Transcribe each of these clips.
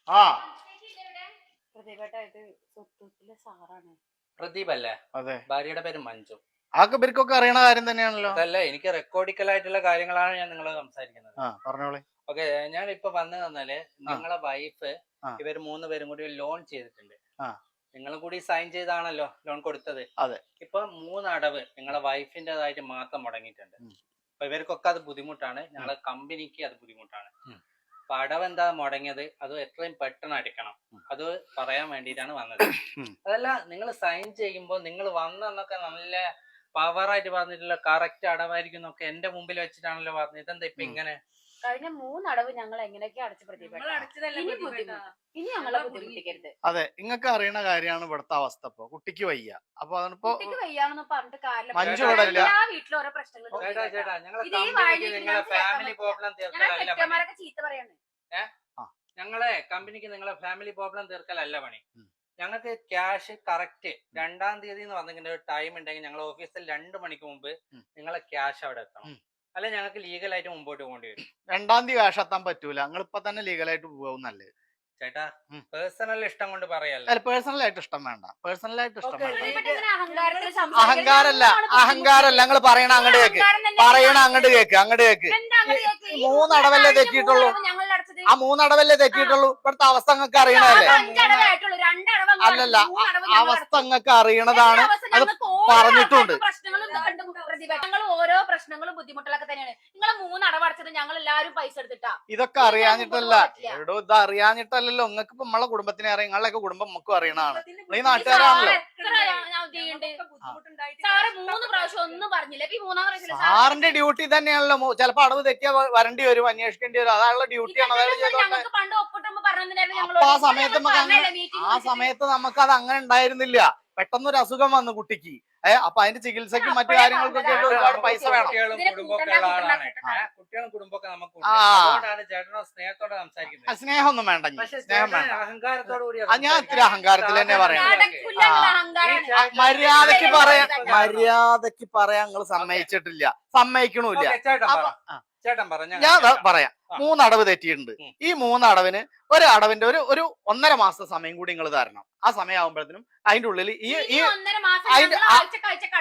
ആ പ്രദീപ് അല്ലേ? അതെ. ഭാര്യയുടെ പേര് മഞ്ജു. ആക്കെ ഇവർക്കൊക്കെ അറിയണ കാര്യം തന്നെയാണല്ലോ. അതല്ല, എനിക്ക് റെക്കോർഡിക്കൽ ആയിട്ടുള്ള കാര്യങ്ങളാണ് ഞാൻ നിങ്ങളോട് സംസാരിക്കുന്നത്. പറഞ്ഞോളെ. ഓക്കെ, ഞാൻ ഇപ്പൊ വന്നു തന്നാല് നിങ്ങളെ വൈഫ് ഇവര് 3 പേരും കൂടി ലോൺ ചെയ്തിട്ടുണ്ട്. നിങ്ങളും കൂടി സൈൻ ചെയ്താണല്ലോ ലോൺ കൊടുത്തത്. അതെ. ഇപ്പൊ 3 അടവ് നിങ്ങളെ വൈഫിന്റേതായിട്ട് മാത്രം മുടങ്ങിയിട്ടുണ്ട്. അപ്പൊ ഇവർക്കൊക്കെ അത് ബുദ്ധിമുട്ടാണ്, ഞങ്ങളെ കമ്പനിക്ക് അത് ബുദ്ധിമുട്ടാണ്. അപ്പൊ അടവ് എന്താ മുടങ്ങിയത്, അത് എത്രയും പെട്ടെന്ന് അടിക്കണം, അത് പറയാൻ വേണ്ടിയിട്ടാണ് വന്നത്. അതല്ല, നിങ്ങൾ സൈൻ ചെയ്യുമ്പോൾ നിങ്ങൾ വന്നൊക്കെ നല്ല പവറായിട്ട് പറഞ്ഞിട്ടുള്ള കറക്റ്റ് അടവായിരിക്കും എന്നൊക്കെ എന്റെ മുമ്പിൽ വെച്ചിട്ടാണല്ലോ പറഞ്ഞത്. ഇതെന്താ ഇപ്പൊ ഇങ്ങനെ? കഴിഞ്ഞ 3 അടവ് ഞങ്ങൾ എങ്ങനെയൊക്കെ അടച്ചു ഇനി ഞങ്ങളെ ബുദ്ധിമുട്ടിക്കരുത്. അതെ, നിങ്ങൾക്ക് അറിയണ കാര്യമാണ് ഇവിടുത്തെ അവസ്ഥ. ഇപ്പൊ കുട്ടിക്ക് വയ്യ, അപ്പൊ അതിപ്പോ വയ്യാണെന്ന് പറഞ്ഞിട്ട് കാര്യമില്ല. മഞ്ജു ഇവിടെ ഇല്ല. എല്ലാ വീട്ടിലും ഓരോ പ്രശ്നങ്ങൾ ചീത്ത പറയാണ്. ഞങ്ങളെ കമ്പനിക്ക് നിങ്ങളെ ഫാമിലി പ്രോബ്ലം തീർക്കലല്ല പണി. ഞങ്ങൾക്ക് ക്യാഷ് കറക്റ്റ് 2-ാം തീയതി എന്ന് പറഞ്ഞിങ്ങനെ ഒരു ടൈം ഉണ്ടെങ്കിൽ ഞങ്ങൾ ഓഫീസിൽ 2 മണിക്ക് മുമ്പ് നിങ്ങളെ ക്യാഷ് അവിടെ എത്തണം. അല്ലെ ഞങ്ങൾക്ക് ലീഗലായിട്ട് മുമ്പോട്ട് പോകേണ്ടി വരും. 2-ാം തീയതി ക്യാഷ് എത്താൻ പറ്റൂല. നിങ്ങൾ ഇപ്പൊ തന്നെ ലീഗലായിട്ട് പോകും നല്ലത്. ചേട്ടാ, പേഴ്സണൽ ഇഷ്ടം കൊണ്ട് പറയല്ല. പേഴ്സണലായിട്ട് ഇഷ്ടം വേണ്ട. പേഴ്സണലായിട്ട് ഇഷ്ടം വേണ്ട. അഹങ്കാരല്ല, അഹങ്കാരല്ല. നിങ്ങൾ പറയണ അങ്ങോട്ട് കേക്ക്, പറയണ അങ്ങോട്ട് കേക്ക്, അങ്ങോട്ട് കേക്ക്. 3 അടവല്ലേ തെറ്റിയിട്ടുള്ളൂ. ആ 3 അടവല്ലേ തെറ്റിയിട്ടുള്ളൂ. ഇവിടുത്തെ അവസ്ഥ നിങ്ങൾക്ക് അറിയണല്ലേ? അല്ലല്ല, അവസ്ഥ നിങ്ങൾക്ക് അറിയണതാണ്. അത് പറഞ്ഞിട്ടുണ്ട്. ഞങ്ങൾ ഓരോ പ്രശ്നങ്ങളും ബുദ്ധിമുട്ടുകളൊക്കെ തന്നെയാണ്. നിങ്ങൾ 3 അടവടച്ചത് ഞങ്ങൾ എല്ലാവരും പൈസ എടുത്തിട്ടാ. ഇതൊക്കെ അറിയാഞ്ഞിട്ടല്ല എടോ, ഇത് അറിയാഞ്ഞിട്ടല്ലല്ലോ. നിങ്ങൾക്ക് ഇപ്പൊ നമ്മളെ കുടുംബത്തിനെ അറിയാം, നിങ്ങളൊക്കെ കുടുംബം നമുക്കും അറിയണതാണ്. ഈ നാട്ടുകാരാണല്ലോ. സാറ് 3 പ്രാവശ്യം ഒന്നും പറഞ്ഞില്ല. സാറിന്റെ ഡ്യൂട്ടി തന്നെയാണല്ലോ. ചിലപ്പോ അടവ് തെറ്റിയാ വരേണ്ടി വരും, അന്വേഷിക്കേണ്ടി വരും. അതാണുള്ള ഡ്യൂട്ടിയാണ്. അപ്പൊ ആ സമയത്ത് നമുക്ക് അത് അങ്ങനെ ഉണ്ടായിരുന്നില്ല. പെട്ടെന്നൊരു അസുഖം വന്നു കുട്ടിക്ക്. അപ്പൊ അതിന്റെ ചികിത്സയ്ക്കും മറ്റു കാര്യങ്ങൾക്കൊക്കെ ഒരുപാട് പൈസ വേണം. കുട്ടികളും കുടുംബമൊക്കെ നമുക്ക് സ്നേഹത്തോടെ സംസാരിക്കുന്നത്. സ്നേഹമൊന്നും വേണ്ട, സ്നേഹം വേണ്ട. അഹങ്കാരത്തോടു കൂടി ഞാൻ ഇത്തിരി അഹങ്കാരത്തിൽ തന്നെ പറയണം. മര്യാദക്ക് പറയാൻ നിങ്ങൾ സമ്മതിച്ചിട്ടില്ല, സമ്മതിക്കണില്ല. ചേട്ടൻ പറഞ്ഞ ഞാൻ പറയാം. 3 അടവ് തെറ്റിയിട്ടുണ്ട്. ഈ 3 അടവിന് ഒരു അടവിന്റെ ഒരു 1.5 മാസത്തെ സമയം കൂടി നിങ്ങൾ തരണം. ആ സമയം ആകുമ്പോഴത്തേനും അതിന്റെ ഉള്ളിൽ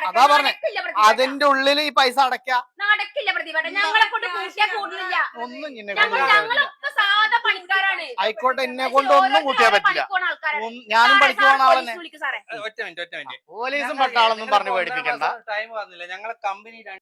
അതാ പറഞ്ഞേ, അതിന്റെ ഉള്ളിൽ ഈ പൈസ അടയ്ക്കാം. ഒന്നും ആയിക്കോട്ടെ, എന്നെ കൊണ്ട് ഒന്നും കൂട്ടിയാ പറ്റില്ല. ഞാനും പഠിക്കുവാണ് ആളെന്നെ. ഒറ്റ മിനിറ്റ് പോലീസും പട്ടാളൊന്നും പറഞ്ഞു പേടിപ്പിക്കണ്ട. ടൈം പറഞ്ഞില്ല. ഞങ്ങളെ കമ്പനി